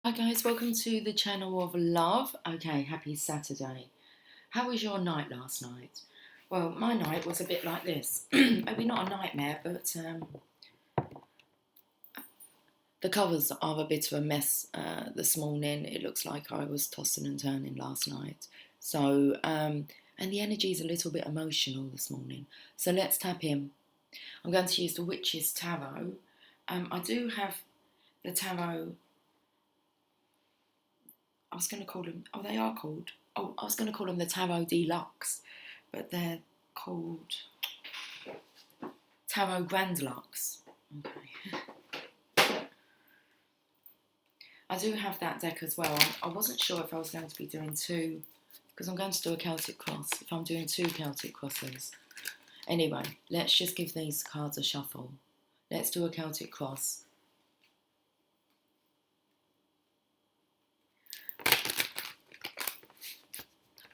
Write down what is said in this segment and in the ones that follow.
Hi guys, welcome to the channel of love. Okay, happy Saturday. How was your night last night? Well, my night was a bit like this. Maybe not a nightmare, but the covers are a bit of a mess this morning. It looks like I was tossing and turning last night. So, and the energy is a little bit emotional this morning. So let's tap in. I'm going to use the Witch's Tarot. I do have the tarot. I was going to call them, oh, they are called, oh, I was going to call them the Tarot Deluxe, but they're called Tarot Grand Lux. Okay. I do have that deck as well. I wasn't sure if I was going to be doing two, because I'm going to do a Celtic cross, if I'm doing two Celtic crosses. Anyway, let's just give these cards a shuffle. Let's do a Celtic cross.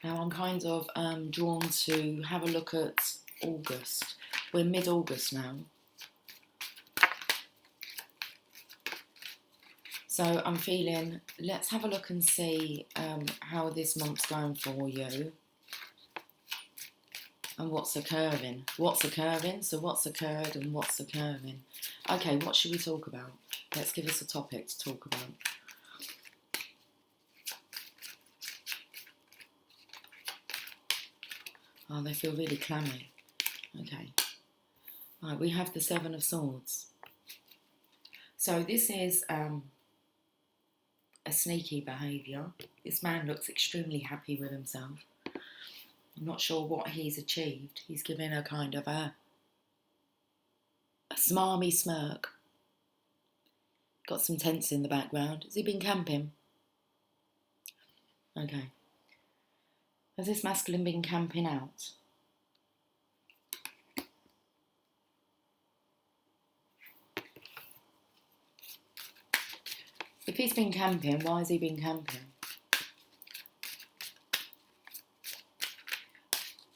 Now I'm kind of drawn to have a look at August. We're mid-August now. So I'm feeling, let's have a look and see how this month's going for you. And what's occurring. What's occurring, so what's occurred and what's occurring. Okay, what should we talk about? Let's give us a topic to talk about. Oh, they feel really clammy. Okay. Right, we have the Seven of Swords. So this is a sneaky behaviour. This man looks extremely happy with himself. I'm not sure what he's achieved. He's given a kind of a smarmy smirk. Got some tents in the background. Has he been camping? Okay. Has this masculine been camping out? If he's been camping, why has he been camping?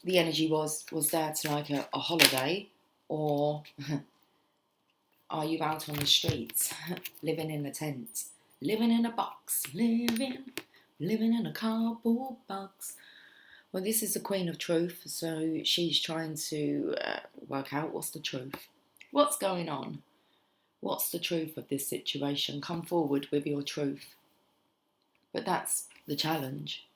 The energy was that like a holiday, or are you out on the streets, living in a tent, living in a box, living in a cardboard box? Well, this is the Queen of Truth, so she's trying to work out what's the truth. What's going on? What's the truth of this situation? Come forward with your truth. But that's the challenge.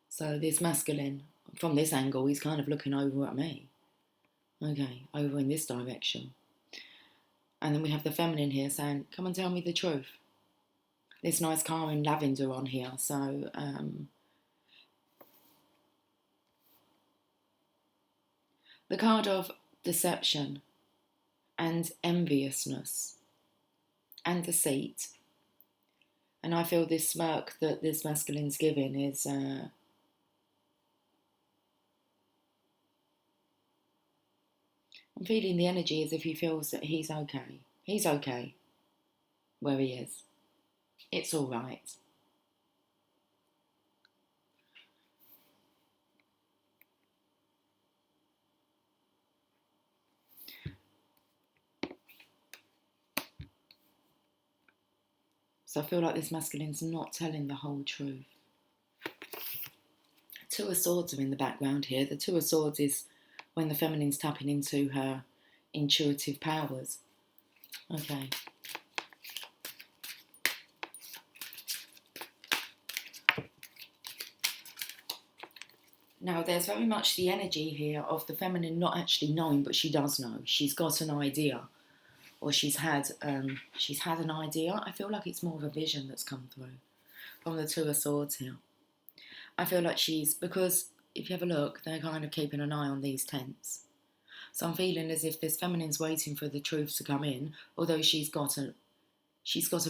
So this masculine, from this angle, he's kind of looking over at me. Okay, over in this direction. And then we have the feminine here saying, come and tell me the truth. This nice car in lavender on here, so the card of deception and enviousness and deceit. And I feel this smirk that this masculine's giving is I'm feeling the energy as if he feels that he's okay. He's okay where he is. It's all right. So I feel like this masculine's not telling the whole truth. Two of Swords are in the background here. The Two of Swords is when the feminine's tapping into her intuitive powers. Okay. Now, there's very much the energy here of the feminine not actually knowing, but she does know. She's got an idea, or she's had an idea. I feel like it's more of a vision that's come through from the Two of Swords here. I feel like because if you have a look, they're kind of keeping an eye on these tents. So I'm feeling as if this feminine's waiting for the truth to come in, although she's got a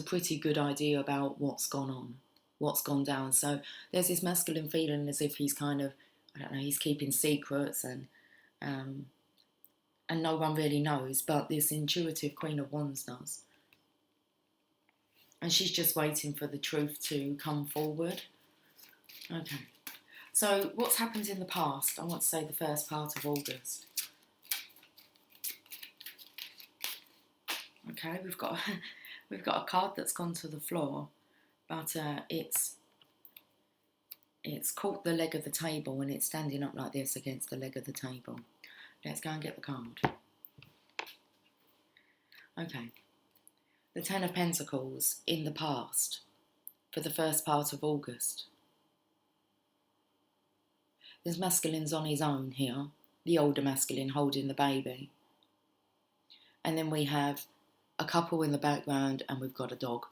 pretty good idea about what's gone on, what's gone down. So there's this masculine feeling as if he's kind of, I don't know, he's keeping secrets and no one really knows, but this intuitive Queen of Wands does. And she's just waiting for the truth to come forward. Okay. So what's happened in the past? I want to say the first part of August. Okay, we've got We've got a card that's gone to the floor, but it's caught the leg of the table and it's standing up like this against the leg of the table. Let's go and get the card. Okay. The Ten of Pentacles in the past for the first part of August. There's masculines on his own here, the older masculine holding the baby. And then we have a couple in the background and we've got a dog.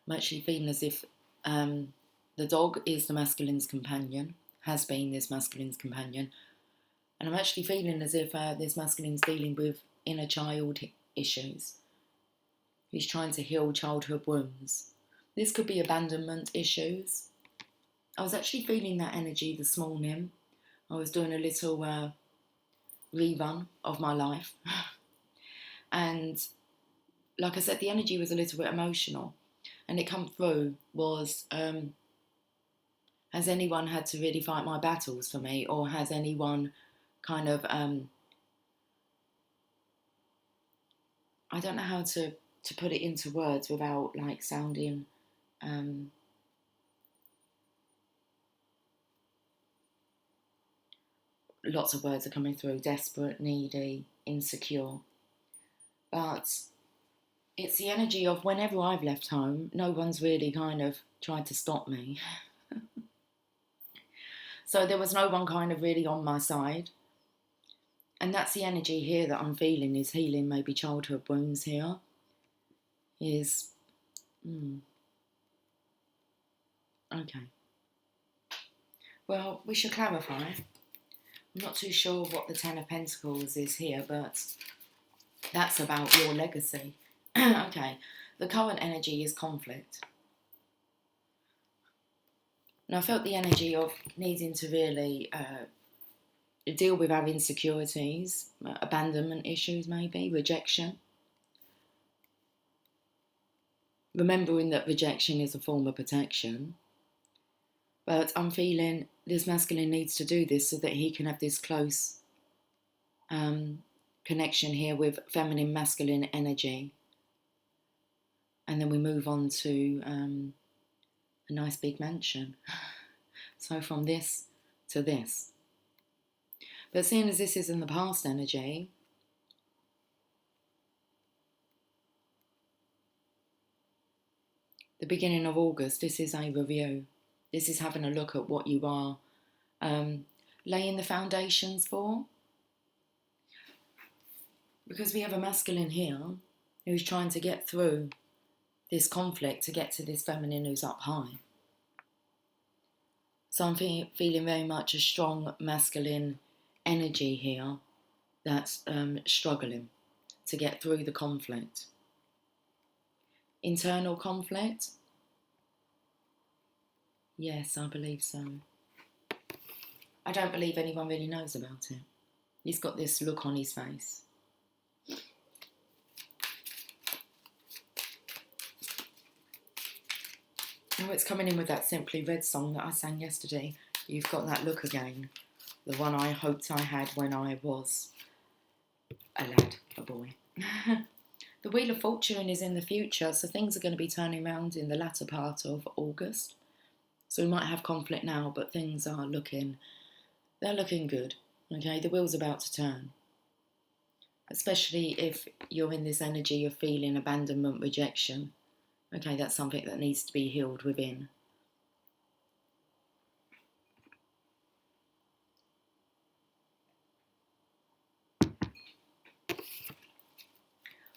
I'm actually feeling as if the dog is the masculine's companion, has been this masculine's companion. And I'm actually feeling as if this masculine's dealing with inner child issues. He's trying to heal childhood wounds. This could be abandonment issues. I was actually feeling that energy this morning. I was doing a little rerun of my life. And like I said, the energy was a little bit emotional. And it come through was, has anyone had to really fight my battles for me? Or has anyone kind of, I don't know how to put it into words without like sounding lots of words are coming through: desperate, needy, insecure. But it's the energy of whenever I've left home, no one's really kind of tried to stop me. So there was no one kind of really on my side. And that's the energy here that I'm feeling, is healing maybe childhood wounds here. Okay. Well, we should clarify. I'm not too sure what the Ten of Pentacles is here, but that's about your legacy. Okay. The current energy is conflict. And I felt the energy of needing to really deal with our insecurities, abandonment issues maybe, rejection. Remembering that rejection is a form of protection. But I'm feeling this masculine needs to do this so that he can have this close connection here with feminine, masculine energy. And then we move on to a nice big mansion. So from this to this. But seeing as this is in the past energy, the beginning of August, this is a review. This is having a look at what you are laying the foundations for. Because we have a masculine here who's trying to get through this conflict to get to this feminine who's up high. So I'm feeling very much a strong masculine energy here that's struggling to get through the conflict. Internal conflict? Yes, I believe so. I don't believe anyone really knows about it. He's got this look on his face. Oh, it's coming in with that Simply Red song that I sang yesterday. You've got that look again. The one I hoped I had when I was a lad, a boy. The Wheel of Fortune is in the future, so things are going to be turning around in the latter part of August. So we might have conflict now, but things are looking good. Okay, the wheel's about to turn. Especially if you're in this energy of feeling abandonment, rejection. Okay, that's something that needs to be healed within.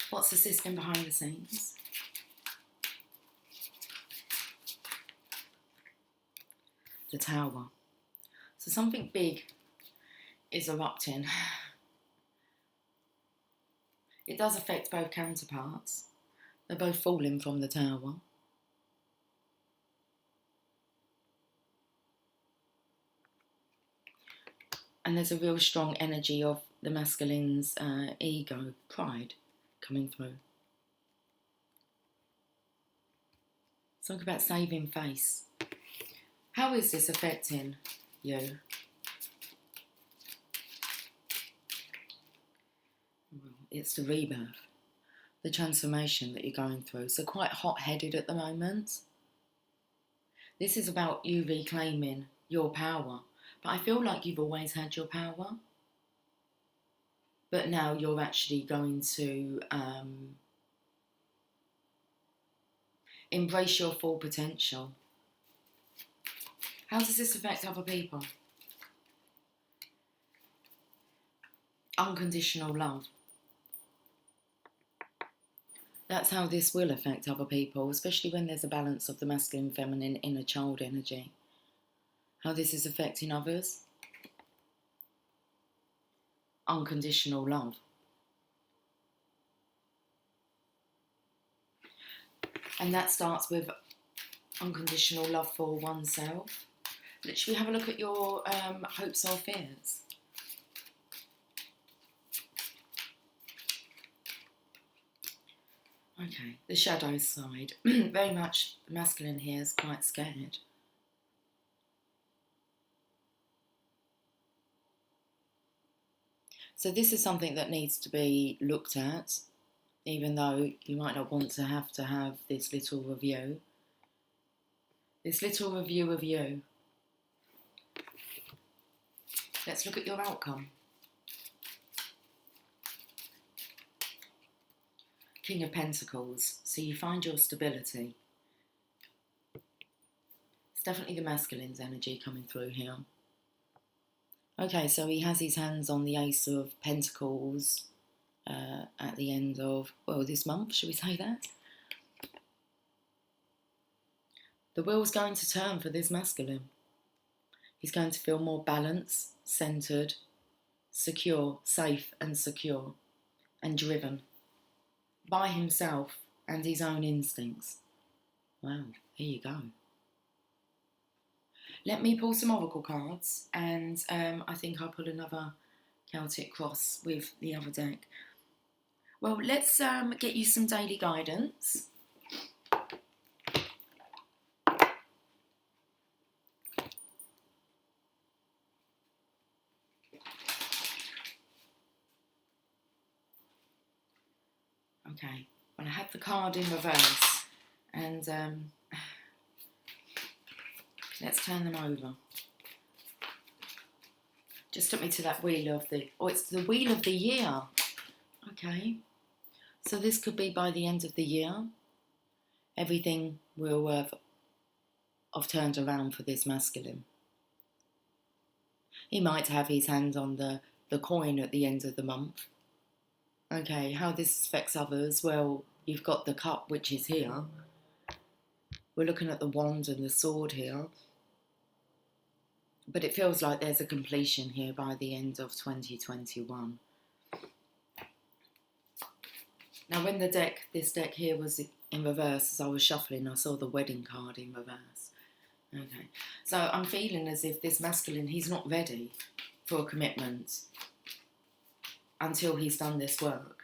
What's the system behind the scenes? The Tower. So something big is erupting. It does affect both counterparts. They're both falling from the Tower. And there's a real strong energy of the masculine's ego, pride, coming through. Talk about saving face. How is this affecting you? Well, it's the rebirth. the transformation that you're going through. So quite hot-headed at the moment. This is about you reclaiming your power. But I feel like you've always had your power. But now you're actually going to embrace your full potential. How does this affect other people? Unconditional love. That's how this will affect other people, especially when there's a balance of the masculine, feminine, inner child energy. How this is affecting others. Unconditional love. And that starts with unconditional love for oneself. Should we have a look at your hopes or fears? Okay, the shadow side. Very much the masculine here is quite scared. So this is something that needs to be looked at, even though you might not want to have this little review. This little review of you. Let's look at your outcome. King of Pentacles. So you find your stability. It's definitely the masculine's energy coming through here. Okay, so he has his hands on the Ace of Pentacles at the end of, well, this month, should we say that? The wheel's going to turn for this masculine. He's going to feel more balanced, centred, secure, safe and secure, and driven by himself and his own instincts. Wow, here you go. Let me pull some oracle cards, and I think I'll pull another Celtic cross with the other deck. Well, let's get you some daily guidance. Okay, well, I had the card in reverse, and let's turn them over. Just took me to that wheel of the, oh, it's the wheel of the year. Okay, so this could be by the end of the year. Everything will have turned around for this masculine. He might have his hand on the coin at the end of the month. Okay, how this affects others? Well, you've got the cup, which is here. We're looking at the wand and the sword here. But it feels like there's a completion here by the end of 2021. Now, when this deck here was in reverse, as I was shuffling, I saw the wedding card in reverse. Okay, so I'm feeling as if this masculine, he's not ready for a commitment until he's done this work.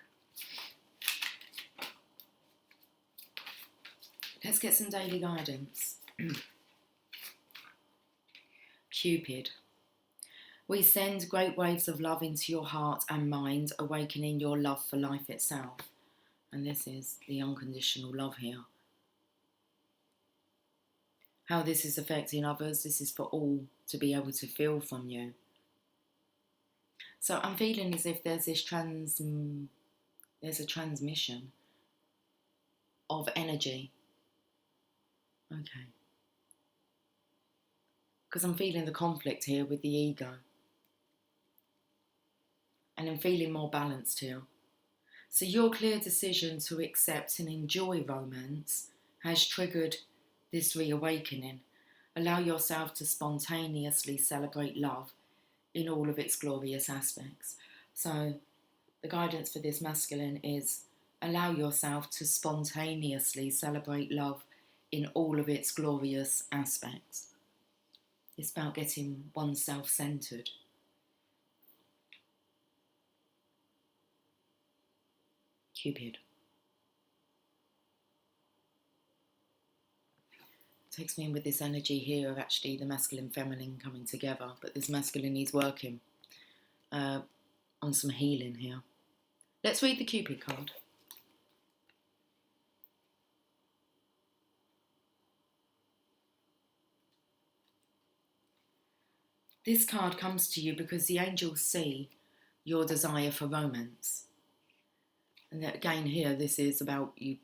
Let's get some daily guidance. Cupid. We send great waves of love into your heart and mind, awakening your love for life itself. And this is the unconditional love here. How this is affecting others, this is for all to be able to feel from you. So I'm feeling as if there's this there's a transmission of energy. Okay. Because I'm feeling the conflict here with the ego. And I'm feeling more balanced here. So your clear decision to accept and enjoy romance has triggered this reawakening. Allow yourself to spontaneously celebrate love in all of its glorious aspects. So the guidance for this masculine is allow yourself to spontaneously celebrate love in all of its glorious aspects. It's about getting oneself centred. Cupid. Takes me in with this energy here of actually the masculine feminine coming together, but this masculine is working on some healing here. Let's read the Cupid card. This card comes to you because the angels see your desire for romance. And that, again, here, this is about you.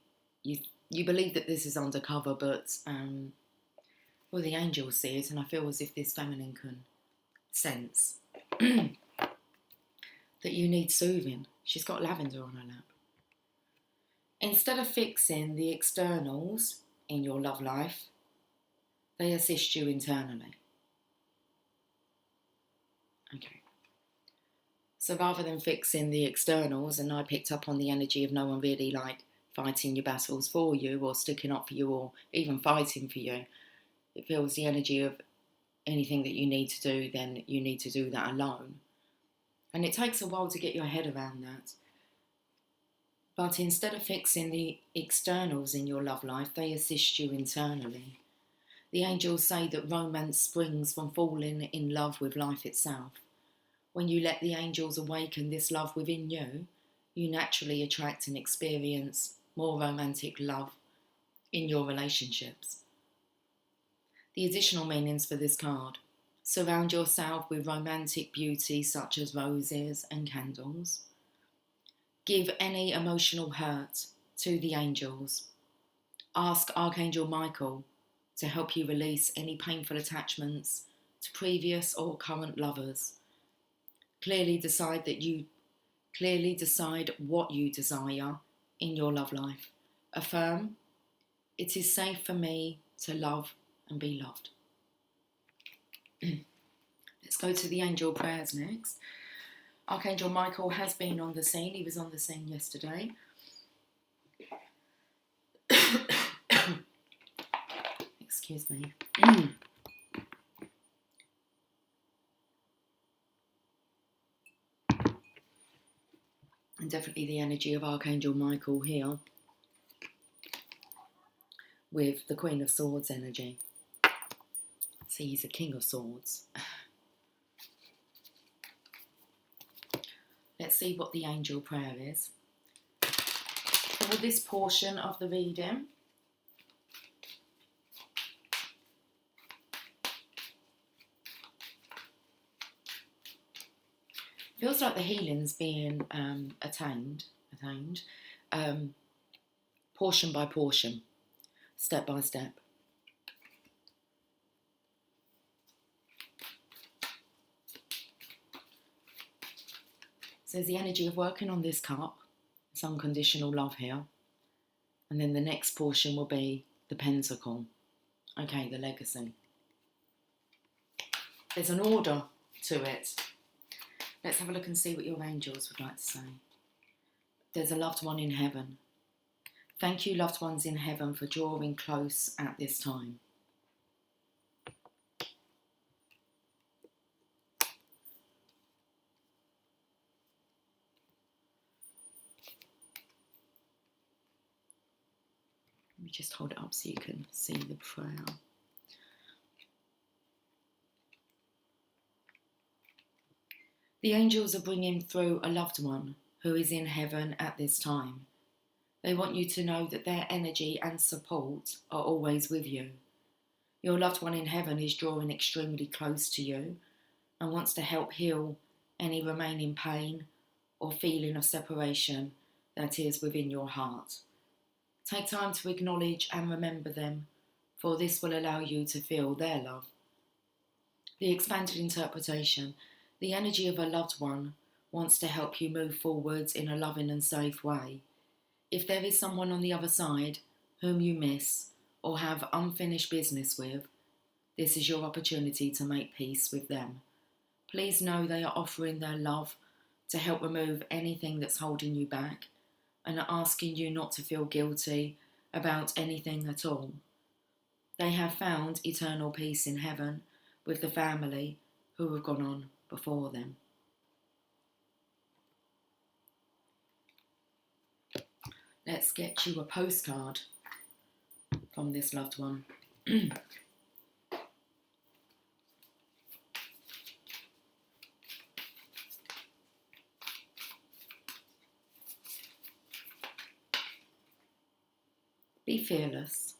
You believe that this is undercover, but well, the angels see it, and I feel as if this feminine can sense that you need soothing. She's got lavender on her lap. Instead of fixing the externals in your love life, they assist you internally. Okay. So rather than fixing the externals, and I picked up on the energy of no one really like fighting your battles for you or sticking up for you or even fighting for you. It feels the energy of anything that you need to do, then you need to do that alone. And it takes a while to get your head around that. But instead of fixing the externals in your love life, they assist you internally. The angels say that romance springs from falling in love with life itself. When you let the angels awaken this love within you, you naturally attract and experience more romantic love in your relationships. The additional meanings for this card: surround yourself with romantic beauty such as roses and candles. Give any emotional hurt to the angels. Ask Archangel Michael to help you release any painful attachments to previous or current lovers. Clearly decide what you desire in your love life. Affirm, it is safe for me to love and be loved. Let's go to the angel prayers next. Archangel Michael has been on the scene. He was on the scene yesterday. Excuse me. And definitely the energy of Archangel Michael here with the Queen of Swords energy. See, he's a King of Swords. Let's see what the angel prayer is. For this portion of the reading, feels like the healing's being attained, portion by portion, step by step. So there's the energy of working on this cup, it's unconditional love here. And then the next portion will be the pentacle. Okay, the legacy. There's an order to it. Let's have a look and see what your angels would like to say. There's a loved one in heaven. Thank you, loved ones in heaven, for drawing close at this time. Let me just hold it up so you can see the prayer. The angels are bringing through a loved one who is in heaven at this time. They want you to know that their energy and support are always with you. Your loved one in heaven is drawing extremely close to you and wants to help heal any remaining pain or feeling of separation that is within your heart. Take time to acknowledge and remember them, for this will allow you to feel their love. The expanded interpretation: the energy of a loved one wants to help you move forwards in a loving and safe way. If there is someone on the other side whom you miss or have unfinished business with, this is your opportunity to make peace with them. Please know they are offering their love to help remove anything that's holding you back and are asking you not to feel guilty about anything at all. They have found eternal peace in heaven with the family who have gone on before them. Let's get you a postcard from this loved one. Be fearless.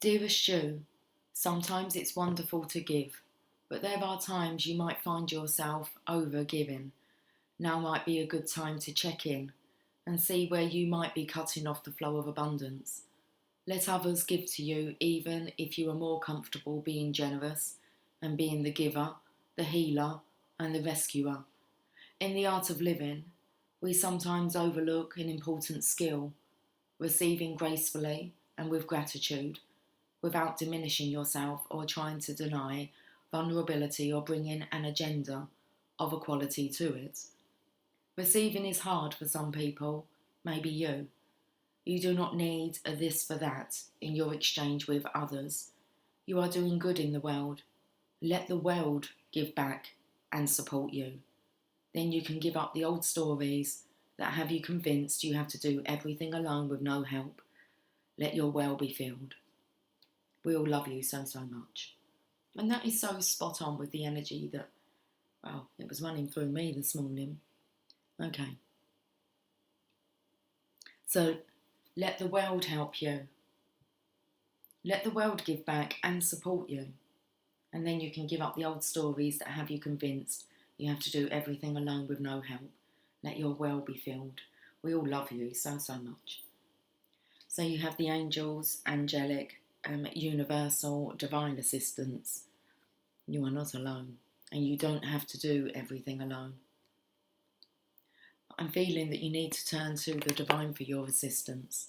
Dearest Ju, sometimes it's wonderful to give, but there are times you might find yourself over giving. Now might be a good time to check in and see where you might be cutting off the flow of abundance. Let others give to you even if you are more comfortable being generous and being the giver, the healer and the rescuer. In the art of living, we sometimes overlook an important skill, receiving gracefully and with gratitude, without diminishing yourself or trying to deny vulnerability or bring in an agenda of equality to it. Receiving is hard for some people, maybe you. You do not need a this for that in your exchange with others. You are doing good in the world. Let the world give back and support you. Then you can give up the old stories that have you convinced you have to do everything alone with no help. Let your well be filled. We all love you so, so much. And that is so spot on with the energy that, well, it was running through me this morning. Okay. So, let the world help you. Let the world give back and support you. And then you can give up the old stories that have you convinced you have to do everything alone with no help. Let your well be filled. We all love you so, so much. So you have the angels, angelic, universal, divine assistance. You are not alone. And you don't have to do everything alone. I'm feeling that you need to turn to the divine for your assistance.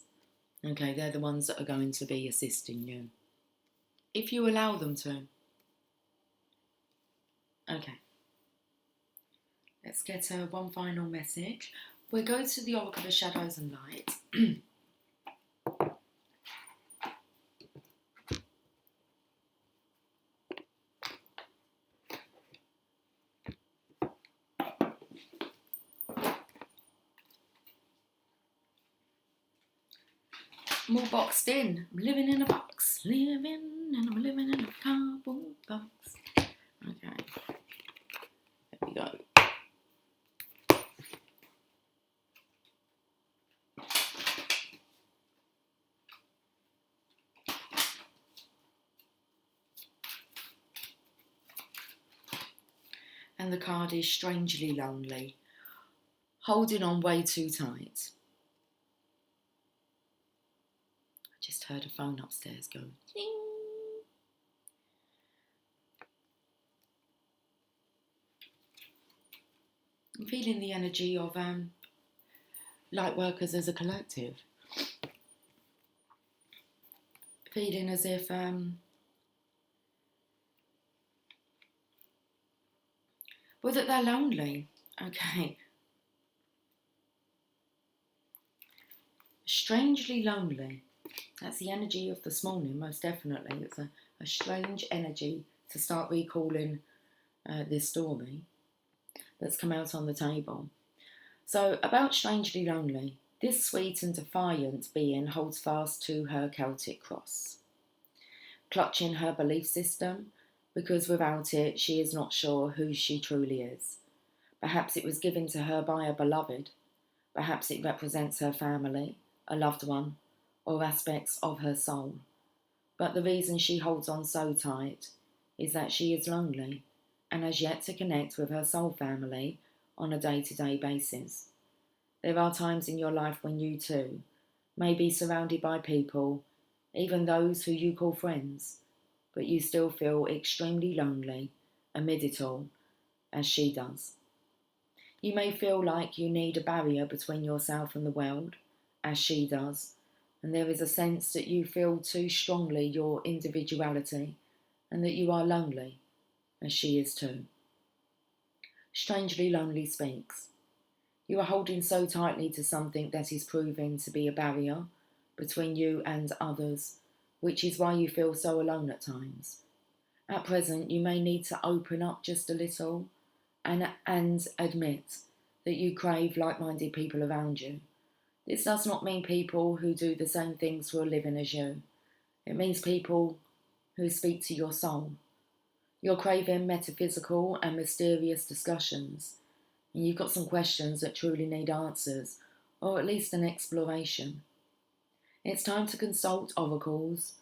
Okay, they're the ones that are going to be assisting you. If you allow them to. Okay. Let's get one final message. We'll go to the Oracle of Shadows and Light. More boxed in. I'm living in a box. I'm living in a cardboard box. Okay. There we go. And the card is strangely lonely. Holding on way too tight. I just heard a phone upstairs go ding. I'm feeling the energy of light workers as a collective. Feeling as if well, that they're lonely. Okay. Strangely lonely. That's the energy of this morning, most definitely. It's a strange energy to start recalling this story that's come out on the table. So, about strangely lonely, this sweet and defiant being holds fast to her Celtic cross, clutching her belief system, because without it, she is not sure who she truly is. Perhaps it was given to her by a beloved. Perhaps it represents her family, a loved one, or aspects of her soul. But the reason she holds on so tight is that she is lonely and has yet to connect with her soul family on a day-to-day basis. There are times in your life when you too may be surrounded by people, even those who you call friends, but you still feel extremely lonely amid it all, as she does. You may feel like you need a barrier between yourself and the world, as she does, and there is a sense that you feel too strongly your individuality and that you are lonely, as she is too. Strangely lonely speaks. You are holding so tightly to something that is proving to be a barrier between you and others, which is why you feel so alone at times. At present, you may need to open up just a little and admit that you crave like-minded people around you. This does not mean people who do the same things for a living as you. It means people who speak to your soul. You're craving metaphysical and mysterious discussions, and you've got some questions that truly need answers, or at least an exploration. It's time to consult oracles,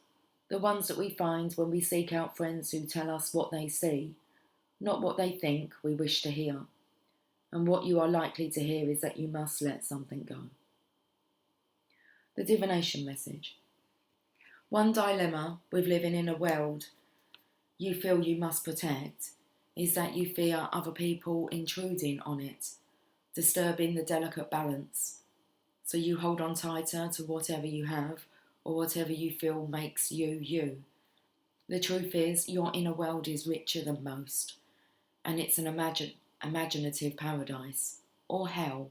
The ones that we find when we seek out friends who tell us what they see, not what they think we wish to hear. And what you are likely to hear is that you must let something go. The divination message. One dilemma with living in a world you feel you must protect is that you fear other people intruding on it, disturbing the delicate balance. So you hold on tighter to whatever you have or whatever you feel makes you you. The truth is, your inner world is richer than most, and it's an imaginative paradise, or hell,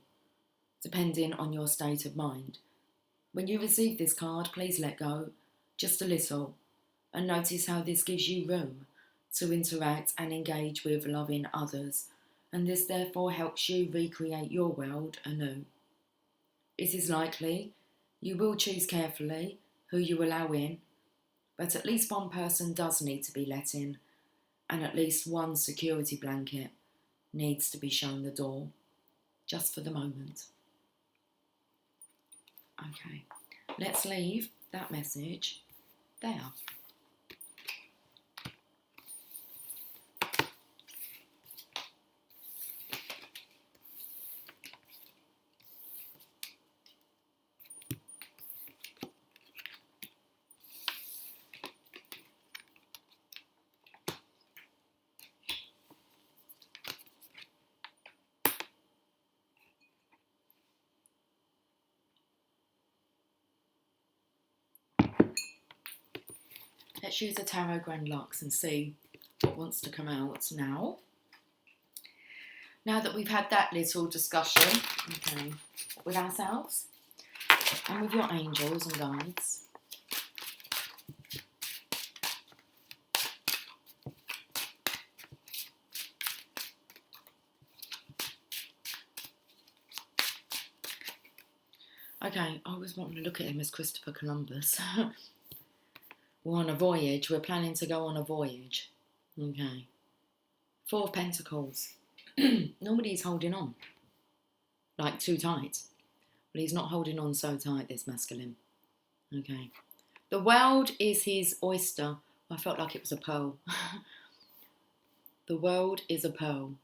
depending on your state of mind. When you receive this card, please let go, just a little, and notice how this gives you room to interact and engage with loving others, and this therefore helps you recreate your world anew. It is likely you will choose carefully who you allow in, but at least one person does need to be let in, and at least one security blanket needs to be shown the door, just for the moment. Okay, let's leave that message there. Let's use a Tarot Grand Lux and see what wants to come out now. Now that we've had that little discussion, okay, with ourselves and with your angels and guides, okay, I always want to look at him as Christopher Columbus. We're on a voyage. We're planning to go on a voyage. Okay. Four of Pentacles. Normally he's holding on. Like too tight. But he's not holding on so tight, this masculine. Okay. The world is his oyster. I felt like it was a pearl. The world is a pearl.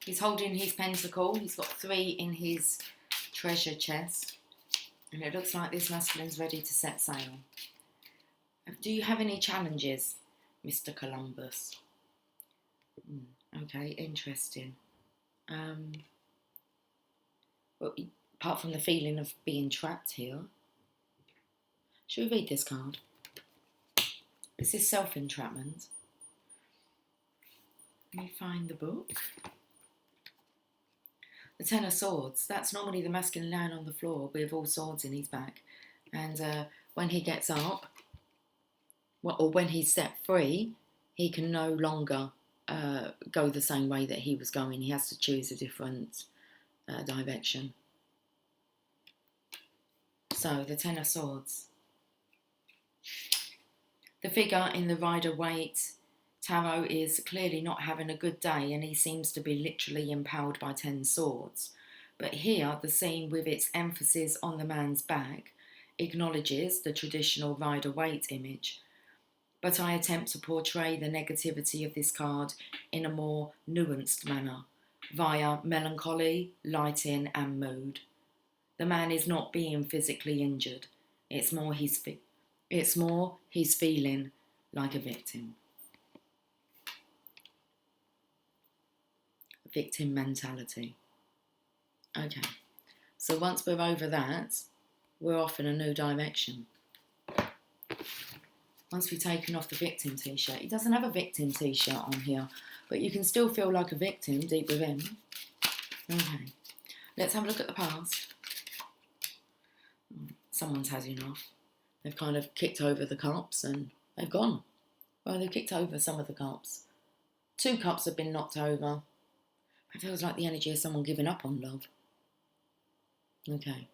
He's holding his pentacle. He's got 3 in his treasure chest. And it looks like this masculine's ready to set sail. Do you have any challenges, Mr. Columbus? Okay, interesting. Well, apart from the feeling of being trapped here, should we read this card? This is self-entrapment. Let me find the book. The Ten of Swords, that's normally the masculine lying on the floor with all swords in his back. And when he gets up, or when he's set free, he can no longer go the same way that he was going. He has to choose a different direction. So, the Ten of Swords. The figure in the Rider-Waite Tarot is clearly not having a good day, and he seems to be literally empowered by 10 swords. But here, the scene with its emphasis on the man's back acknowledges the traditional Rider-Waite image. But I attempt to portray the negativity of this card in a more nuanced manner, via melancholy, lighting and mood. The man is not being physically injured. It's more he's feeling like a victim. Victim mentality. Okay, so once we're over that, we're off in a new direction. Once we've taken off the victim t-shirt, he doesn't have a victim t-shirt on here, but you can still feel like a victim deep within. Okay, let's have a look at the past. Someone's had enough. They've kind of kicked over the cups and they've gone. Well, they've kicked over some of the cups. 2 cups have been knocked over. It feels like the energy of someone giving up on love. Okay.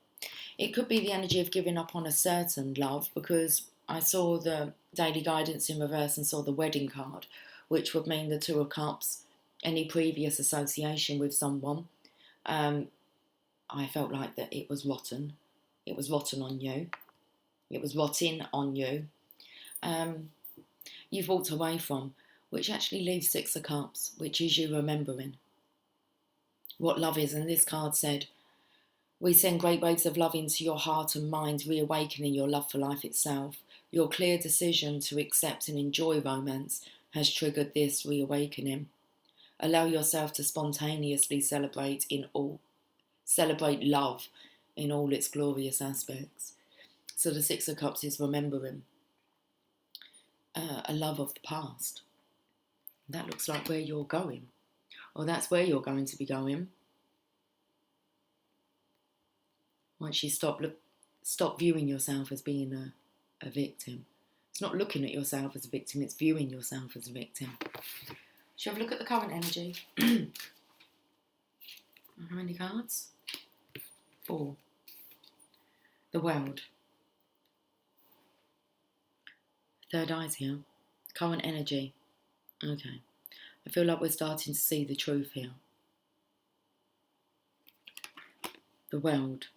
It could be the energy of giving up on a certain love, because I saw the daily guidance in reverse and saw the wedding card, which would mean the 2 of Cups, any previous association with someone. I felt like that it was rotten. It was rotten on you. It was rotting on you. You've walked away from, which actually leaves Six of Cups, which is you remembering what love is. And this card said, we send great waves of love into your heart and mind, reawakening your love for life itself. Your clear decision to accept and enjoy romance has triggered this reawakening. Allow yourself to spontaneously celebrate love in all its glorious aspects. So the Six of Cups is remembering a love of the past. That looks like where you're going, or that's where you're going to be going. Once you stop viewing yourself as being a victim. It's not looking at yourself as a victim, it's viewing yourself as a victim. Shall we have a look at the current energy? How many cards? 4. The World. Third eyes here. Current energy. Okay. I feel like we're starting to see the truth here. The World.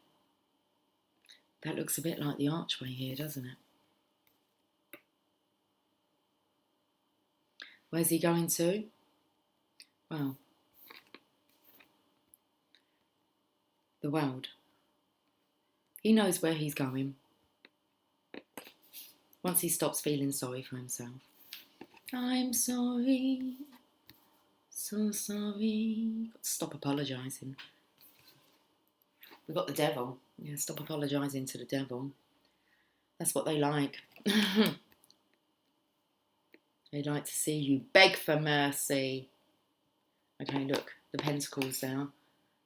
That looks a bit like the archway here, doesn't it? Where's he going to? Well, the World. He knows where he's going. Once he stops feeling sorry for himself. I'm sorry. So sorry. Stop apologising. We've got the devil. Yeah, stop apologising to the devil. That's what they like. They like to see you beg for mercy. Okay, look, the pentacles there.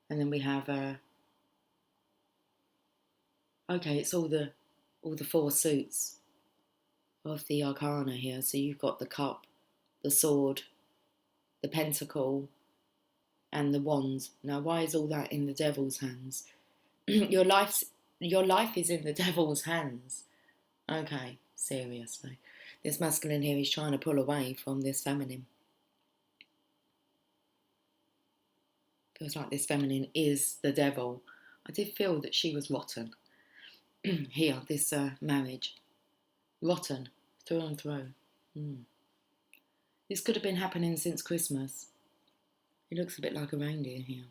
And then we have okay, it's all the 4 suits of the arcana here. So you've got the cup, the sword, the pentacle, and the wand. Now, why is all that in the devil's hands? Your life is in the devil's hands. Okay, seriously. This masculine here is trying to pull away from this feminine. Feels like this feminine is the devil. I did feel that she was rotten. Here, this marriage. Rotten, through and through. This could have been happening since Christmas. It looks a bit like a reindeer here.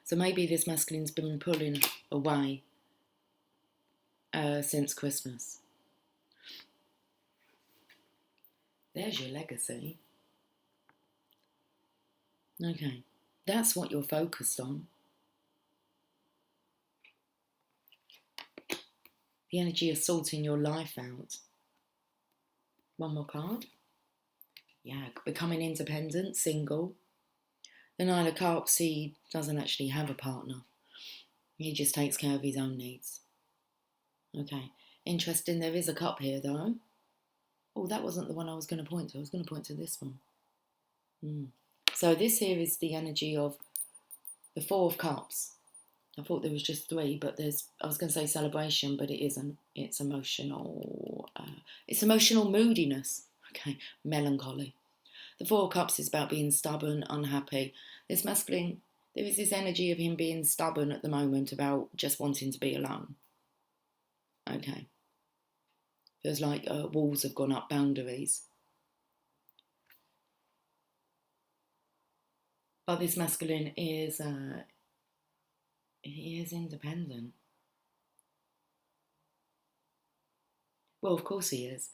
So maybe this masculine's been pulling away since Christmas. There's your legacy. Okay, that's what you're focused on. The energy of sorting your life out. One more card. Yeah, becoming independent, single. The Nine of Cups, he doesn't actually have a partner. He just takes care of his own needs. Okay, interesting. There is a cup here though. Oh, that wasn't the one I was going to point to. I was going to point to this one. So this here is the energy of the 4 of Cups. I thought there was just 3, but I was going to say celebration, but it isn't. It's emotional. It's emotional moodiness. Okay, melancholy. The 4 of Cups is about being stubborn, unhappy. This masculine, there is this energy of him being stubborn at the moment about just wanting to be alone. Okay. Feels like walls have gone up, boundaries. But this masculine is, he is independent. Well, of course he is.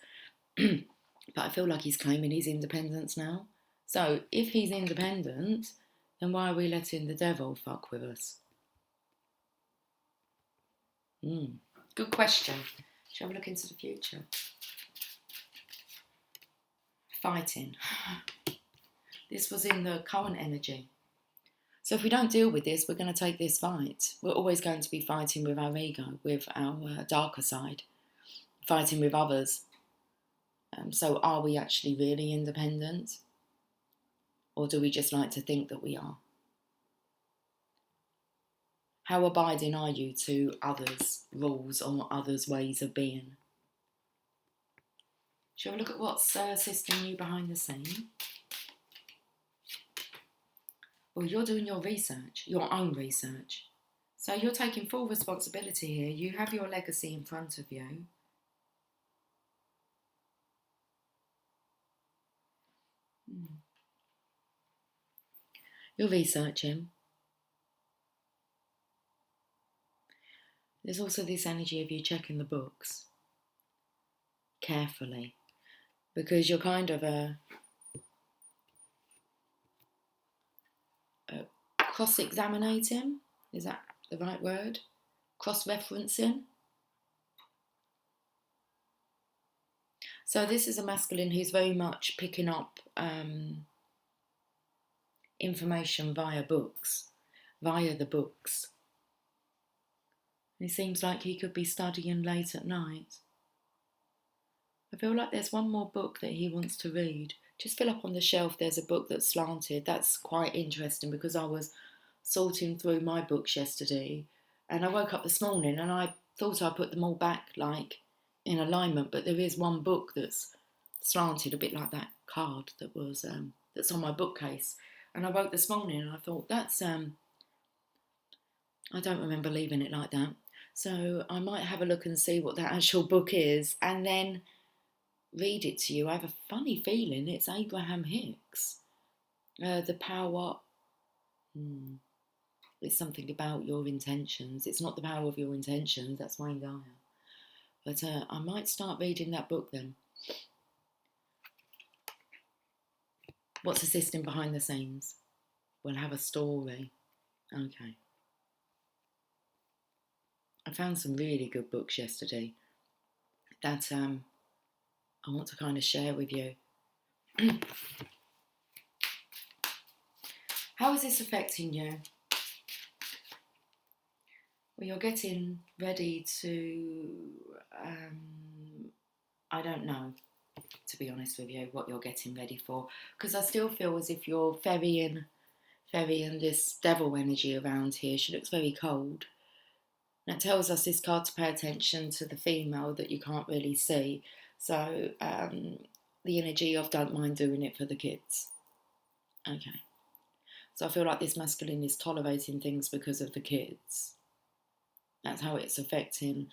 But I feel like he's claiming his independence now. So if he's independent, then why are we letting the devil fuck with us? Good question. Shall we look into the future? Fighting. This was in the current energy. So if we don't deal with this, we're going to take this fight. We're always going to be fighting with our ego, with our darker side, fighting with others. So are we actually really independent? Or do we just like to think that we are? How abiding are you to others' rules or others' ways of being? Shall we look at what's assisting you behind the scene? Well, you're doing your research, your own research. So you're taking full responsibility here. You have your legacy in front of you. You're researching. There's also this energy of you checking the books carefully, because you're kind of a cross-examinating. Is that the right word? Cross-referencing. So this is a masculine who's very much picking up information via the books. It seems like he could be studying late at night. I feel like there's one more book that he wants to read. Just feel up on the shelf, there's a book that's slanted. That's quite interesting, because I was sorting through my books yesterday, and I woke up this morning and I thought I put them all back like in alignment, but there is one book that's slanted, a bit like that card that was that's on my bookcase. And I woke this morning and I thought, that's I don't remember leaving it like that. So I might have a look and see what that actual book is, and then read it to you. I have a funny feeling it's Abraham Hicks. The Power. It's something about your intentions. It's not the power of your intentions. That's Wayne Dyer. But I might start reading that book then. What's assisting behind the scenes? We'll have a story. Okay. I found some really good books yesterday that I want to kind of share with you. How is this affecting you? Well, you're getting ready to, I don't know, to be honest with you, what you're getting ready for. Because I still feel as if you're ferrying this devil energy around here. She looks very cold. And it tells us this card to pay attention to the female that you can't really see. So the energy of don't mind doing it for the kids. Okay. So I feel like this masculine is tolerating things because of the kids. That's how it's affecting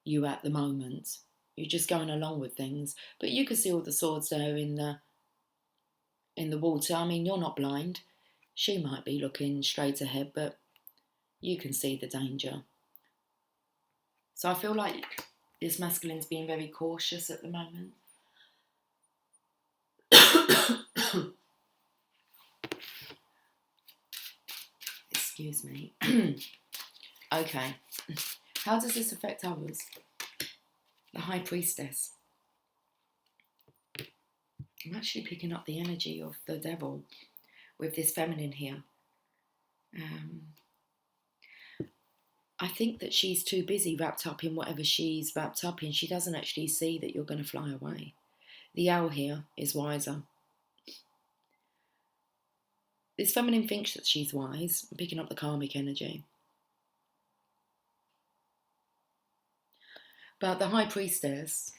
you at the moment. You're just going along with things. But you can see all the swords there in the water. I mean, you're not blind. She might be looking straight ahead, but you can see the danger. So I feel like this masculine's being very cautious at the moment. Excuse me. Okay. How does this affect others? The High Priestess. I'm actually picking up the energy of the devil with this feminine here. I think that she's too busy wrapped up in whatever she's wrapped up in. She doesn't actually see that you're going to fly away. The owl here is wiser. This feminine thinks that she's wise. I'm picking up the karmic energy. But the High Priestess,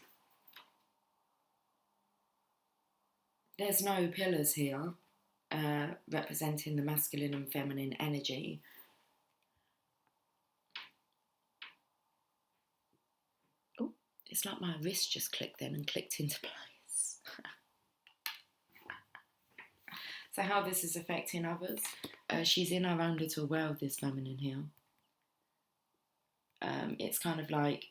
there's no pillars here representing the masculine and feminine energy. Oh, it's like my wrist just clicked then and clicked into place. So how this is affecting others? She's in her own little world, this feminine here. It's kind of like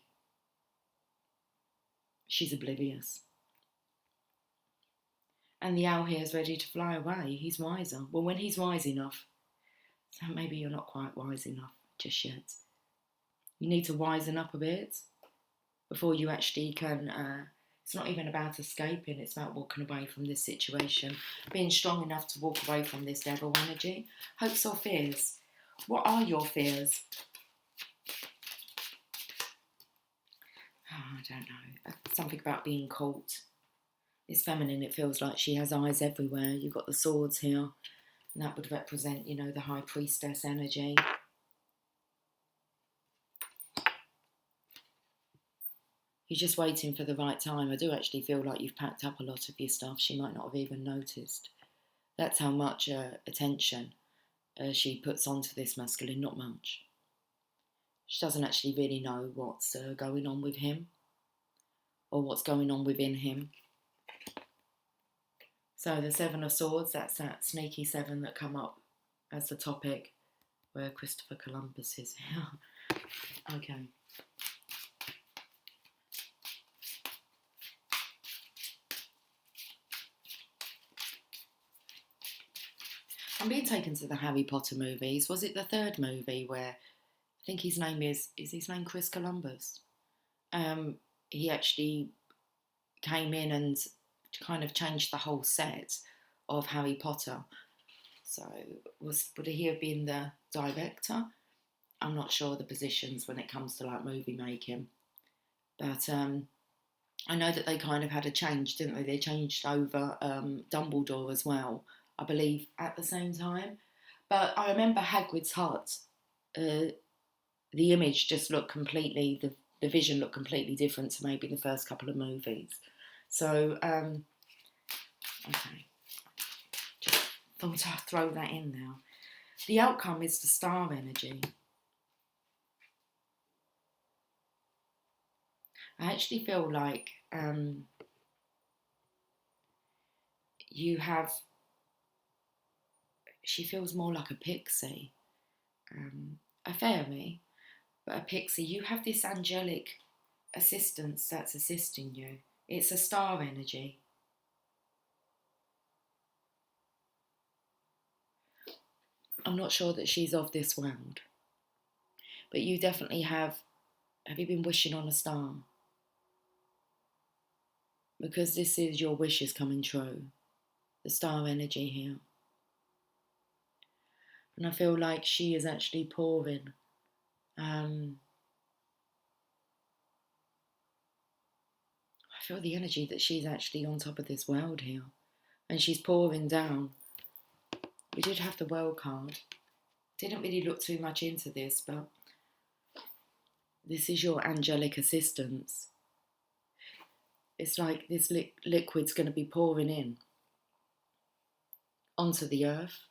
she's oblivious. And the owl here is ready to fly away. He's wiser. Well, when he's wise enough. So maybe you're not quite wise enough just yet. You need to wisen up a bit before you actually can... it's not even about escaping. It's about walking away from this situation. Being strong enough to walk away from this devil energy. Hopes or fears? What are your fears? Oh, I don't know. Something about being caught. It's feminine. It feels like she has eyes everywhere. You've got the swords here. And that would represent, you know, the High Priestess energy. You're just waiting for the right time. I do actually feel like you've packed up a lot of your stuff. She might not have even noticed. That's how much attention she puts onto this masculine. Not much. She doesn't actually really know what's going on with him or what's going on within him. So the Seven of Swords, that's that sneaky seven that come up as the topic where Christopher Columbus is here. Okay. I'm being taken to the Harry Potter movies. Was it the third movie where I think his name is his name Chris Columbus? He actually came in and kind of changed the whole set of Harry Potter. So would he have been the director? I'm not sure the positions when it comes to like movie making, but I know that they kind of had a change, didn't they? They changed over Dumbledore as well, I believe, at the same time. But I remember Hagrid's hut. The image just looked completely, the vision looked completely different to maybe the first couple of movies. So, okay, just thought I'd throw that in now. The outcome is the star energy. I actually feel like she feels more like a pixie, a fairy, but a pixie. You have this angelic assistance that's assisting you. It's a star energy. I'm not sure that she's of this world, but you definitely have you been wishing on a star? Because this is your wishes coming true. The star energy here. And I feel like she is actually pouring I feel the energy that she's actually on top of this world here. And she's pouring down. We did have the World card. Didn't really look too much into this, but this is your angelic assistance. It's like this liquid's going to be pouring in onto the earth.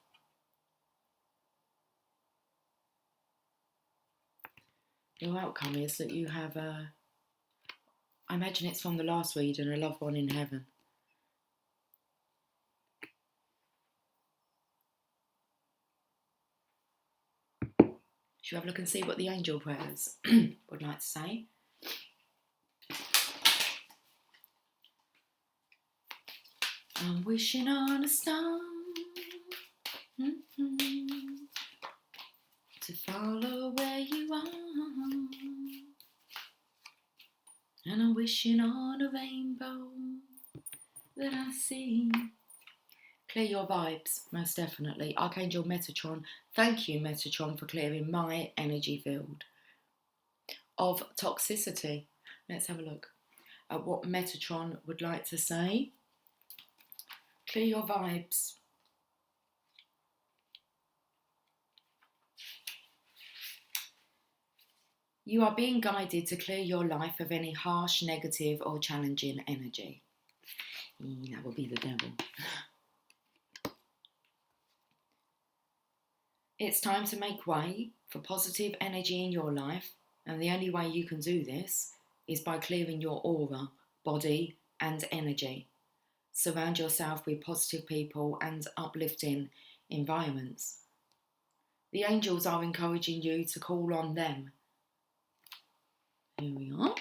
Your outcome is that you have I imagine it's from the last reading, a loved one in heaven. Should we have a look and see what the angel prayers would like to say? I'm wishing on a star to follow where you are, and I'm wishing on a rainbow that I see. Clear your vibes, most definitely. Archangel Metatron, thank you Metatron for clearing my energy field of toxicity. Let's have a look at what Metatron would like to say. Clear your vibes. You are being guided to clear your life of any harsh, negative or challenging energy. That will be the devil. It's time to make way for positive energy in your life, and the only way you can do this is by clearing your aura, body and energy. Surround yourself with positive people and uplifting environments. The angels are encouraging you to call on them. Here we are.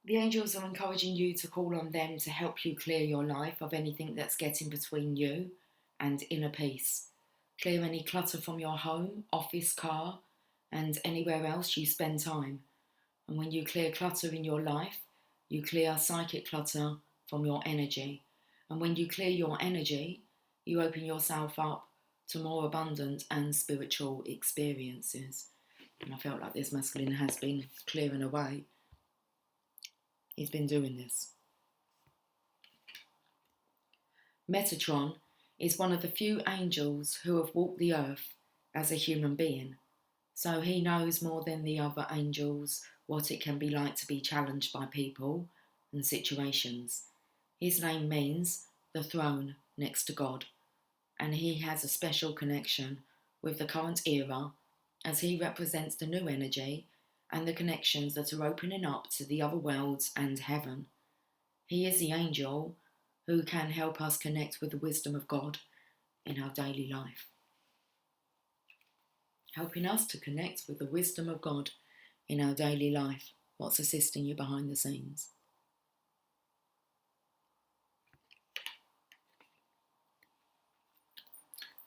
The angels are encouraging you to call on them to help you clear your life of anything that's getting between you and inner peace. Clear any clutter from your home, office, car, and anywhere else you spend time. And when you clear clutter in your life, you clear psychic clutter from your energy. And when you clear your energy, you open yourself up to more abundant and spiritual experiences. And I felt like this masculine has been clearing away. He's been doing this. Metatron is one of the few angels who have walked the earth as a human being. So he knows more than the other angels what it can be like to be challenged by people and situations. His name means the throne next to God. and he has a special connection with the current era as he represents the new energy and the connections that are opening up to the other worlds and heaven. He is the angel who can help us connect with the wisdom of God in our daily life. Helping us to connect with the wisdom of God in our daily life. What's assisting you behind the scenes?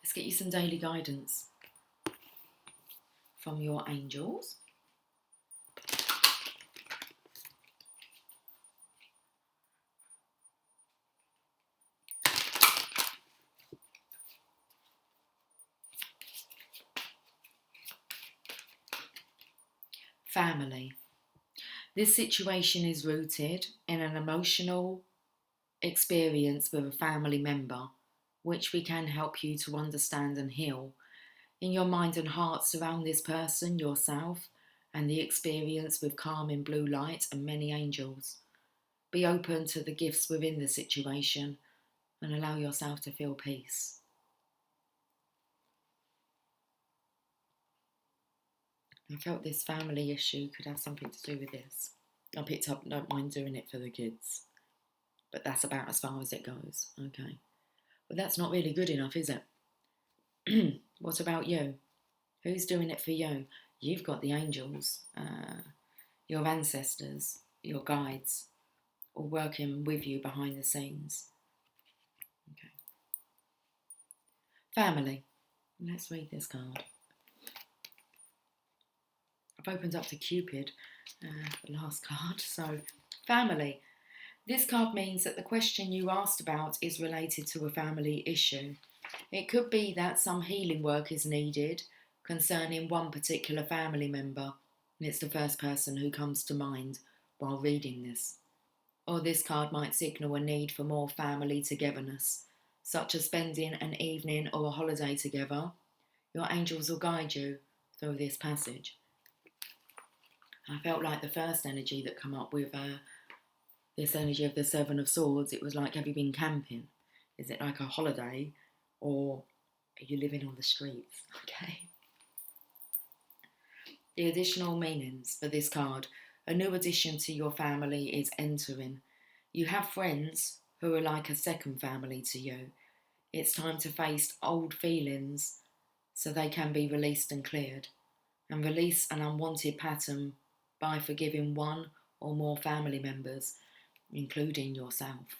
Let's get you some daily guidance from your angels. Family. This situation is rooted in an emotional experience with a family member, which we can help you to understand and heal. In your mind and heart, surround this person, yourself, and the experience with calming blue light and many angels. Be open to the gifts within the situation and allow yourself to feel peace. I felt this family issue could have something to do with this. I picked up, don't mind doing it for the kids, but that's about as far as it goes. Okay. But that's not really good enough, is it? What about you? Who's doing it for you? You've got the angels, your ancestors, your guides, all working with you behind the scenes. Okay. Family. Let's read this card. I've opened up to Cupid, the last card. So, family. This card means that the question you asked about is related to a family issue. It could be that some healing work is needed concerning one particular family member, and it's the first person who comes to mind while reading this. Or this card might signal a need for more family togetherness, such as spending an evening or a holiday together. Your angels will guide you through this passage. I felt like the first energy that come up with this energy of the Seven of Swords, it was like, have you been camping? Is it like a holiday, or are you living on the streets? Okay. The additional meanings for this card. A new addition to your family is entering. You have friends who are like a second family to you. It's time to face old feelings so they can be released and cleared, and release an unwanted pattern by forgiving one or more family members, including yourself.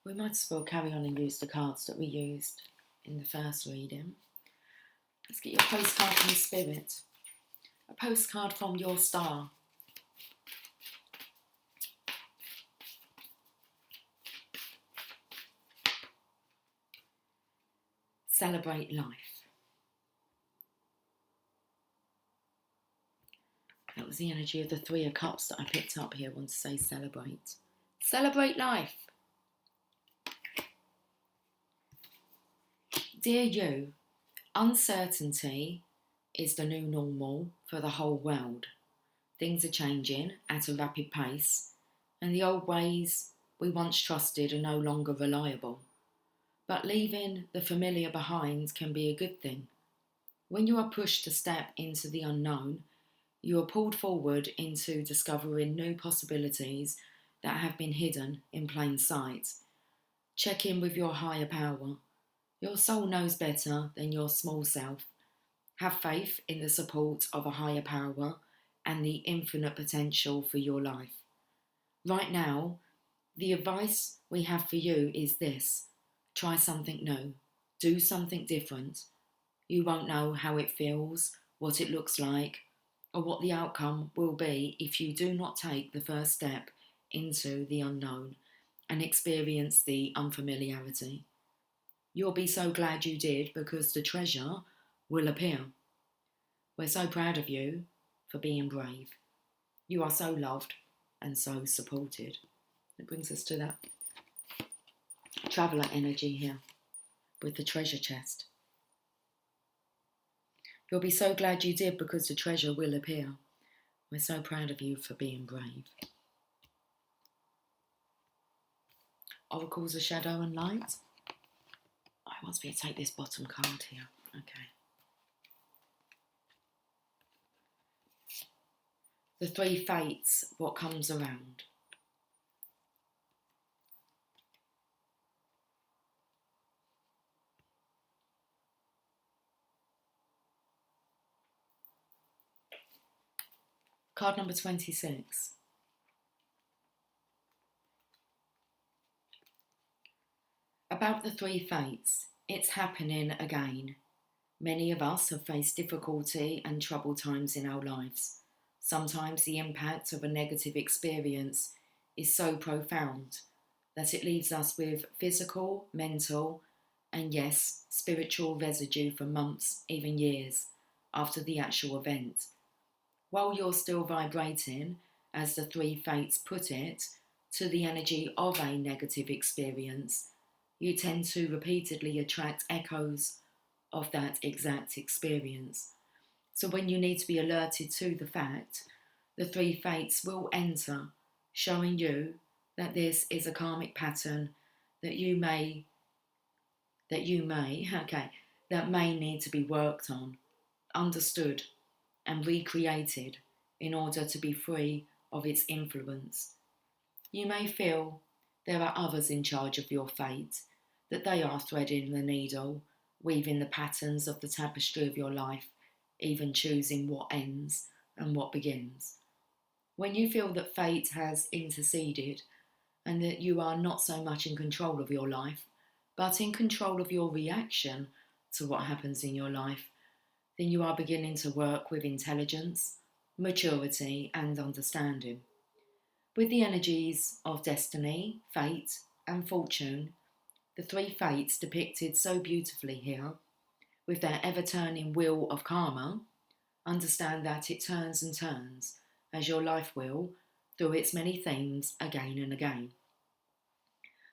We might as well carry on and use the cards that we used in the first reading. Let's get your postcard from Spirit. A postcard from your star. Celebrate life. That was the energy of the Three of Cups that I picked up here. I want to say celebrate. Celebrate life. Dear you, uncertainty is the new normal for the whole world. Things are changing at a rapid pace, and the old ways we once trusted are no longer reliable. But leaving the familiar behind can be a good thing. When you are pushed to step into the unknown, you are pulled forward into discovering new possibilities that have been hidden in plain sight. Check in with your higher power. Your soul knows better than your small self. Have faith in the support of a higher power and the infinite potential for your life. Right now, the advice we have for you is this. Try something new. Do something different. You won't know how it feels, what it looks like, or what the outcome will be if you do not take the first step into the unknown and experience the unfamiliarity. You'll be so glad you did because the treasure will appear. We're so proud of you for being brave. You are so loved and so supported. It brings us to that traveller energy here with the treasure chest. You'll be so glad you did because the treasure will appear. We're so proud of you for being brave. Oracles of Shadow and Light. I want me to take this bottom card here. Okay. The Three Fates, what comes around. Card number 26. About the Three Fates, it's happening again. Many of us have faced difficulty and troubled times in our lives. Sometimes the impact of a negative experience is so profound that it leaves us with physical, mental, and yes, spiritual residue for months, even years, after the actual event. While you're still vibrating, as the Three Fates put it, to the energy of a negative experience, you tend to repeatedly attract echoes of that exact experience. So when you need to be alerted to the fact, the Three Fates will enter, showing you that this is a karmic pattern that that may need to be worked on, understood, and recreated in order to be free of its influence. You may feel there are others in charge of your fate, that they are threading the needle, weaving the patterns of the tapestry of your life, even choosing what ends and what begins. When you feel that fate has interceded and that you are not so much in control of your life, but in control of your reaction to what happens in your life, then you are beginning to work with intelligence, maturity, and understanding. With the energies of destiny, fate, and fortune, the Three Fates depicted so beautifully here, with their ever-turning wheel of karma, understand that it turns and turns, as your life will, through its many themes again and again.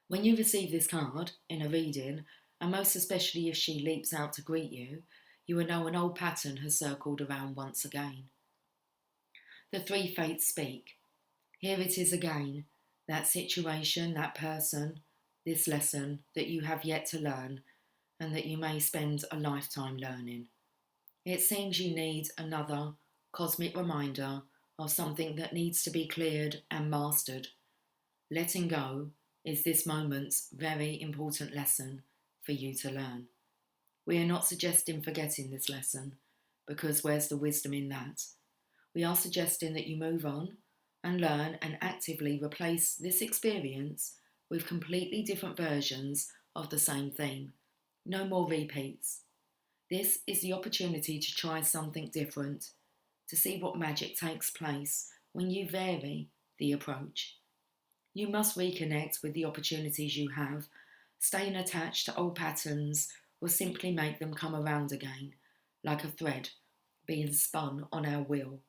When you receive this card in a reading, and most especially if she leaps out to greet you, you will know an old pattern has circled around once again. The Three Fates speak. Here it is again, that situation, that person, this lesson that you have yet to learn and that you may spend a lifetime learning. It seems you need another cosmic reminder of something that needs to be cleared and mastered. Letting go is this moment's very important lesson for you to learn. We are not suggesting forgetting this lesson, because where's the wisdom in that? We are suggesting that you move on and learn and actively replace this experience with completely different versions of the same theme. No more repeats. This is the opportunity to try something different, to see what magic takes place when you vary the approach. You must reconnect with the opportunities you have. Staying attached to old patterns will simply make them come around again, like a thread being spun on our wheel.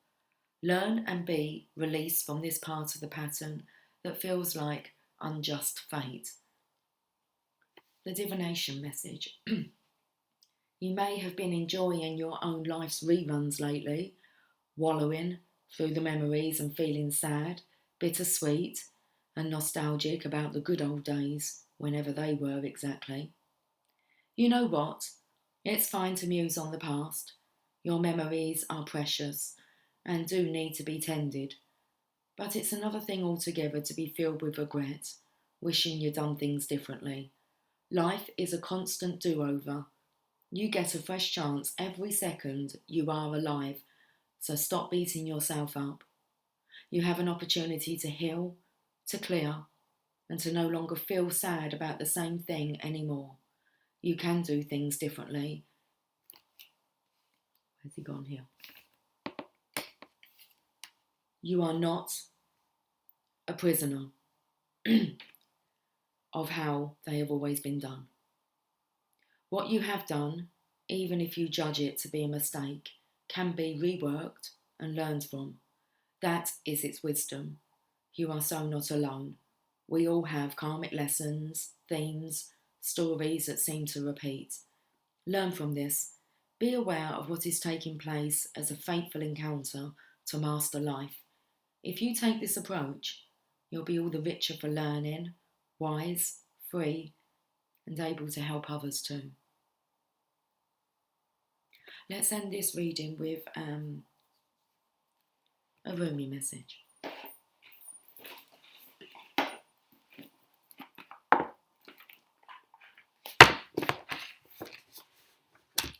Learn and be released from this part of the pattern that feels like unjust fate. The divination message. You may have been enjoying your own life's reruns lately, wallowing through the memories and feeling sad, bittersweet, and nostalgic about the good old days, whenever they were exactly. You know what? It's fine to muse on the past. Your memories are precious and do need to be tended. But it's another thing altogether to be filled with regret, wishing you'd done things differently. Life is a constant do-over. You get a fresh chance every second you are alive, so stop beating yourself up. You have an opportunity to heal, to clear, and to no longer feel sad about the same thing anymore. You can do things differently. Where's he gone here? You are not a prisoner of how they have always been done. What you have done, even if you judge it to be a mistake, can be reworked and learned from. That is its wisdom. You are so not alone. We all have karmic lessons, themes, stories that seem to repeat. Learn from this. Be aware of what is taking place as a fateful encounter to master life. If you take this approach, you'll be all the richer for learning, wise, free, and able to help others too. Let's end this reading with a Rumi message.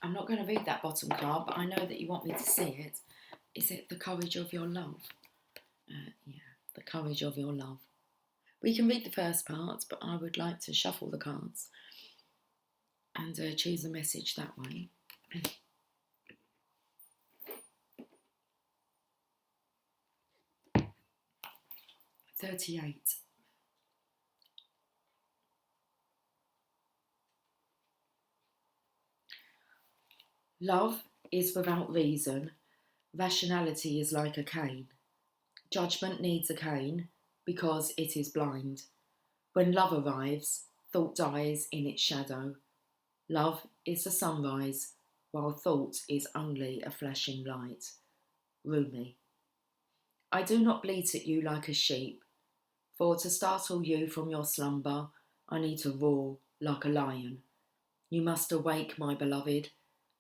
I'm not going to read that bottom card, but I know that you want me to see it. Is it the courage of your love? Yeah, the courage of your love. We can read the first part, but I would like to shuffle the cards and choose a message that way. 38. Love is without reason. Rationality is like a cane. Judgment needs a cane because it is blind. When love arrives, thought dies in its shadow. Love is the sunrise, while thought is only a flashing light. Rumi. I do not bleat at you like a sheep, for to startle you from your slumber, I need to roar like a lion. You must awake, my beloved.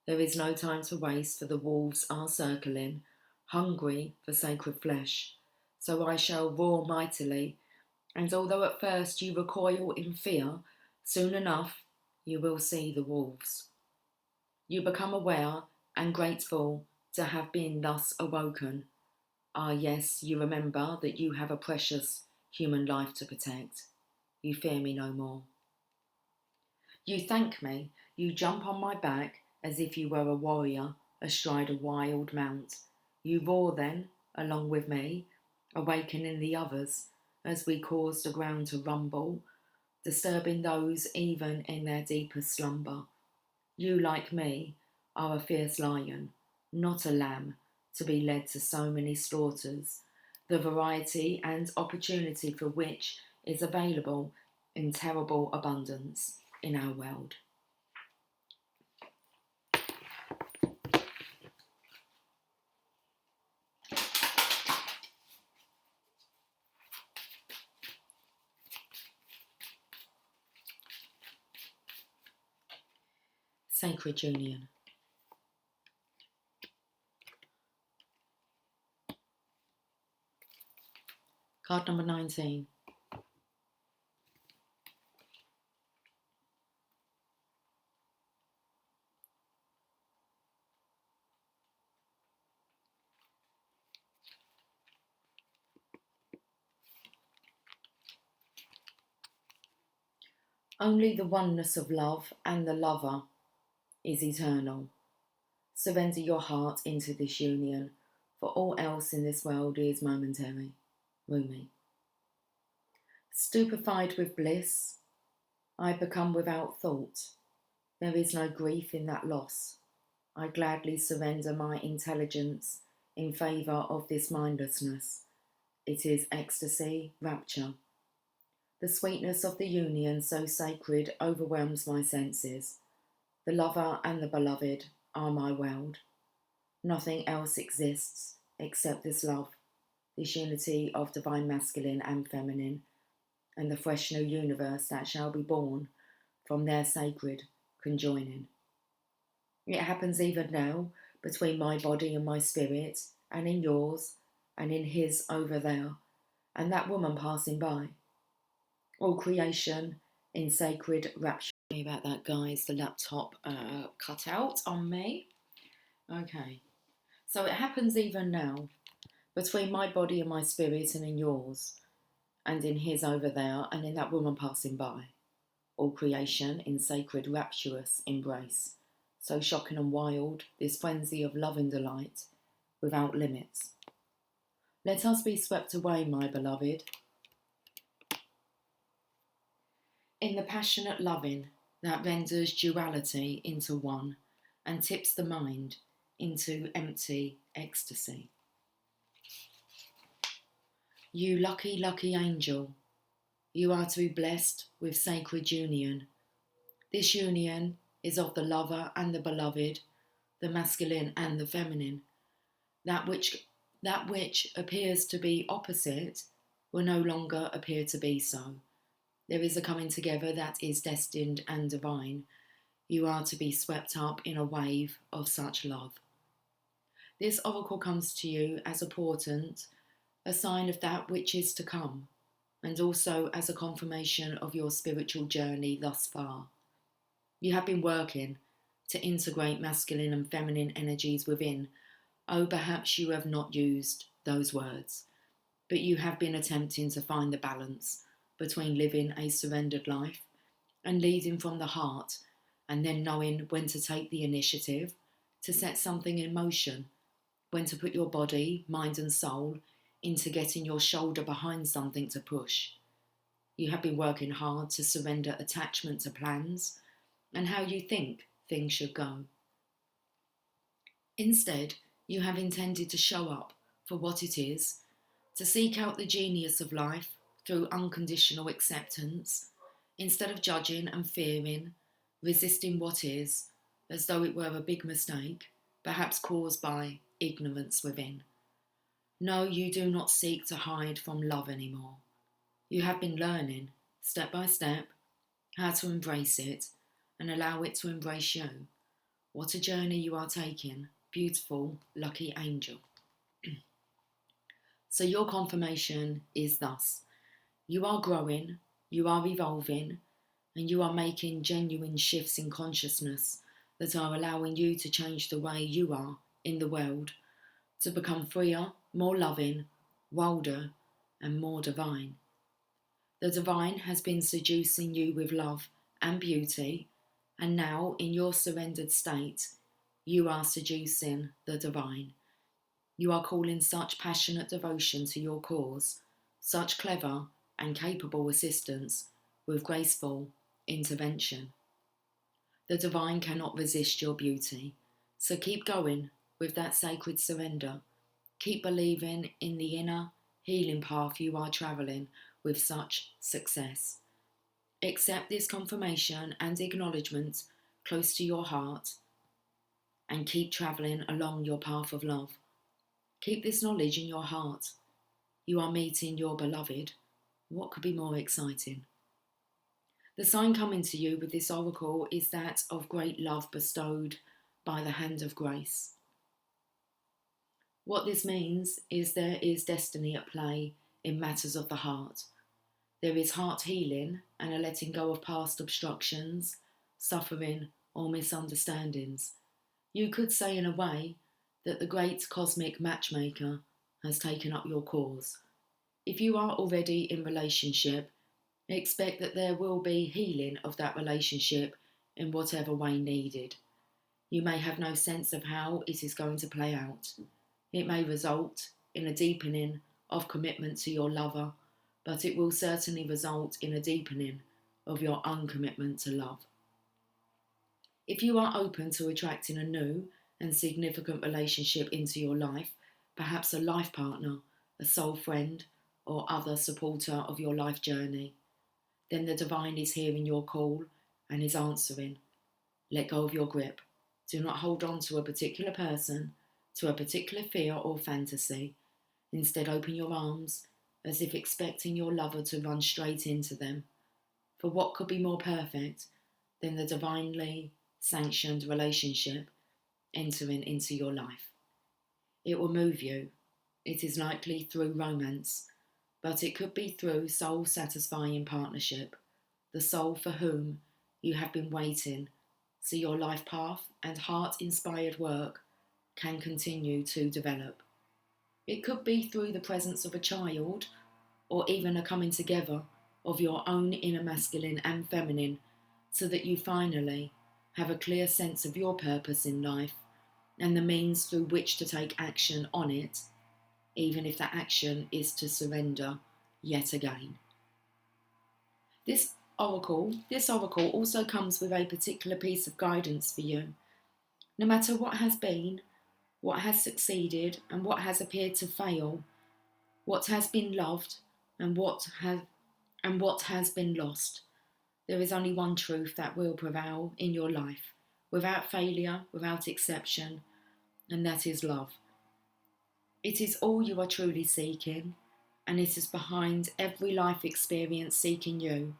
There is no time to waste, for the wolves are circling, hungry for sacred flesh. So I shall roar mightily, and although at first you recoil in fear, soon enough you will see the wolves. You become aware and grateful to have been thus awoken. Ah, yes, you remember that you have a precious human life to protect. You fear me no more. You thank me, you jump on my back as if you were a warrior astride a wild mount. You roar then, along with me, awakening the others as we cause the ground to rumble, disturbing those even in their deepest slumber. You, like me, are a fierce lion, not a lamb, to be led to so many slaughters, the variety and opportunity for which is available in terrible abundance in our world. Sacred Union. Card number 19. Only the oneness of love and the lover is eternal. Surrender your heart into this union, for all else in this world is momentary. Rumi. Stupefied with bliss, I become without thought. There is no grief in that loss. I gladly surrender my intelligence in favour of this mindlessness. It is ecstasy, rapture. The sweetness of the union so sacred overwhelms my senses. The lover and the beloved are my world. Nothing else exists except this love, this unity of divine masculine and feminine, and the fresh new universe that shall be born from their sacred conjoining. It happens even now between my body and my spirit, and in yours, and in his over there, and that woman passing by. All creation in sacred rapture. Sorry about that, guys. The laptop cut out on me. Okay. So it happens even now, between my body and my spirit, and in yours, and in his over there, and in that woman passing by. All creation in sacred rapturous embrace. So shocking and wild, this frenzy of love and delight, without limits. Let us be swept away, my beloved, in the passionate loving that renders duality into one and tips the mind into empty ecstasy. You lucky, lucky angel, you are to be blessed with sacred union. This union is of the lover and the beloved, the masculine and the feminine, that which That which appears to be opposite will no longer appear to be so. There is a coming together that is destined and divine. You are to be swept up in a wave of such love. This oracle comes to you as a portent, a sign of that which is to come, and also as a confirmation of your spiritual journey thus far. You have been working to integrate masculine and feminine energies within. Oh, perhaps you have not used those words, but you have been attempting to find the balance between living a surrendered life and leading from the heart, and then knowing when to take the initiative to set something in motion, when to put your body, mind, and soul into getting your shoulder behind something to push. You have been working hard to surrender attachment to plans and how you think things should go. Instead, you have intended to show up for what it is, to seek out the genius of life through unconditional acceptance, instead of judging and fearing, resisting what is, as though it were a big mistake, perhaps caused by ignorance within. No, you do not seek to hide from love anymore. You have been learning, step by step, how to embrace it and allow it to embrace you. What a journey you are taking, beautiful, lucky angel. So your confirmation is thus: you are growing, you are evolving, and you are making genuine shifts in consciousness that are allowing you to change the way you are in the world, to become freer, more loving, wilder, and more divine. The divine has been seducing you with love and beauty, and now in your surrendered state, you are seducing the divine. You are calling such passionate devotion to your cause, such clever and capable assistance with graceful intervention. The divine cannot resist your beauty, so keep going with that sacred surrender. Keep believing in the inner healing path you are travelling with such success. Accept this confirmation and acknowledgement close to your heart and keep travelling along your path of love. Keep this knowledge in your heart. You are meeting your beloved. What could be more exciting? The sign coming to you with this oracle is that of great love bestowed by the hand of grace. What this means is there is destiny at play in matters of the heart. There is heart healing and a letting go of past obstructions, suffering, or misunderstandings. You could say in a way that the great cosmic matchmaker has taken up your cause. If you are already in relationship, expect that there will be healing of that relationship in whatever way needed. You may have no sense of how it is going to play out. It may result in a deepening of commitment to your lover, but it will certainly result in a deepening of your uncommitment to love. If you are open to attracting a new and significant relationship into your life, perhaps a life partner, a soul friend, or other supporter of your life journey, then the divine is hearing your call and is answering. Let go of your grip. Do not hold on to a particular person, to a particular fear or fantasy. Instead, open your arms as if expecting your lover to run straight into them. For what could be more perfect than the divinely sanctioned relationship entering into your life? It will move you. It is likely through romance, but it could be through soul-satisfying partnership, the soul for whom you have been waiting, so your life path and heart-inspired work can continue to develop. It could be through the presence of a child, or even a coming together of your own inner masculine and feminine, so that you finally have a clear sense of your purpose in life and the means through which to take action on it, even if that action is to surrender yet again. This oracle also comes with a particular piece of guidance for you. No matter what has been, what has succeeded, and what has appeared to fail, what has been loved, and what has been lost, there is only one truth that will prevail in your life, without failure, without exception, and that is love. It is all you are truly seeking, and it is behind every life experience seeking you.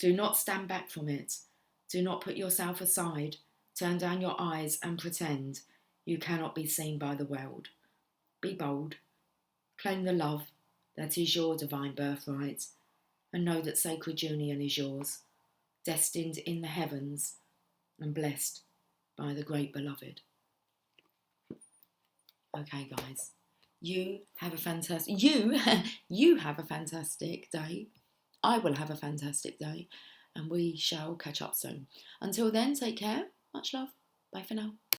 Do not stand back from it. Do not put yourself aside, turn down your eyes and pretend you cannot be seen by the world. Be bold. Claim the love that is your divine birthright, and know that sacred union is yours, destined in the heavens and blessed by the great beloved. Okay, guys, you have a fantastic day. I will have a fantastic day, and we shall catch up soon. Until then, take care. Much love. Bye for now.